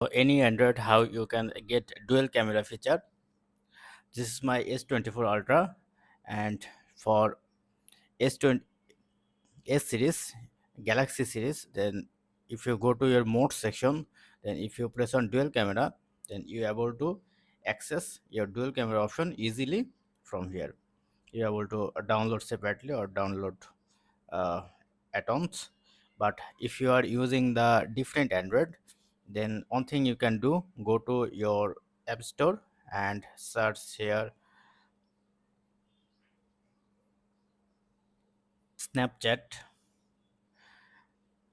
So any Android, how you can get dual camera feature. This is my S24 Ultra, and for S20 S series, Galaxy series, then if you go to your mode section, then if you press on dual camera, then you are able to access your dual camera option easily from here. You are able to download separately or download uh, atoms. But if you are using the different Android, then one thing you can do, go to your app store and search here Snapchat.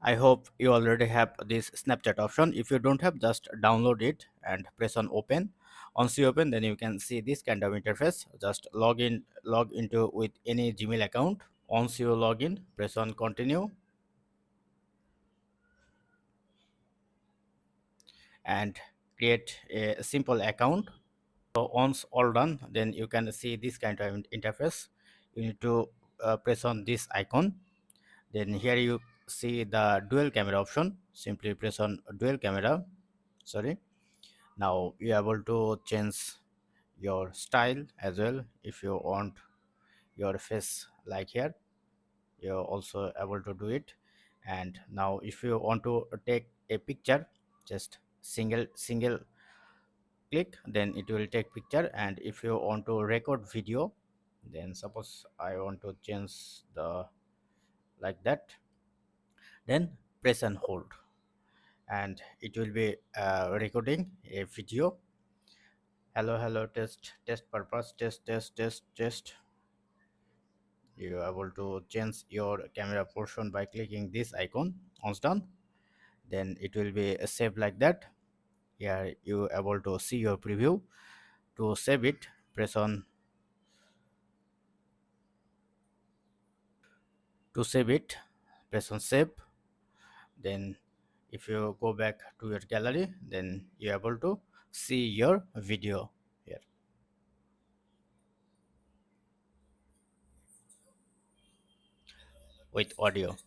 I hope you already have this Snapchat option. If you don't have, just download it and press on open. Once you open, then you can see this kind of interface. Just log into with any Gmail account. Once you log in, press on continue and create a simple account. So once all done, then you can see this kind of interface. You need to press on this icon. Then here you see the dual camera option. Simply press on dual camera. Sorry. Now you are able to change your style as well. If you want your face like here, you're also able to do it. And now if you want to take a picture, just single click, then it will take picture. And if you want to record video, then suppose I want to change the like that, then press and hold, and it will be recording a video. Hello, test purpose, test. You are able to change your camera portion by clicking this icon. Once done, then it will be saved like that. Here you are able to see your preview. To save it, press on to save it, press on save. Then if you go back to your gallery, then you're able to see your video here with audio.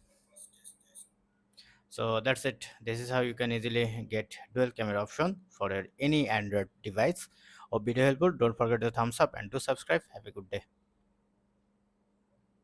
So that's it. This is how you can easily get dual camera option for any Android device. Or video helpful, don't forget to thumbs up and to subscribe. Have a good day.